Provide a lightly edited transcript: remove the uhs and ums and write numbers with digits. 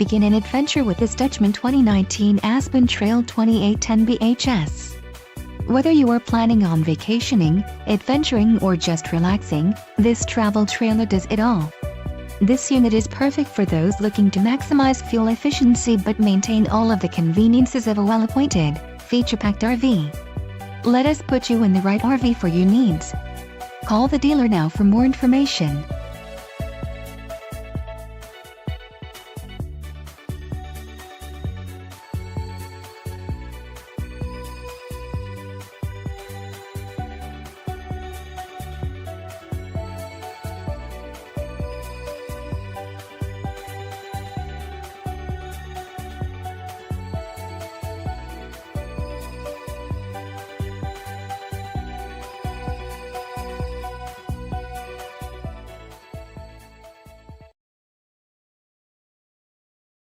Begin an adventure with this Dutchmen 2019 Aspen Trail 2810 BHS. Whether you are planning on vacationing, adventuring or just relaxing, this travel trailer does it all. This unit is perfect for those looking to maximize fuel efficiency but maintain all of the conveniences of a well-appointed, feature-packed RV. Let us put you in the right RV for your needs. Call the dealer now for more information.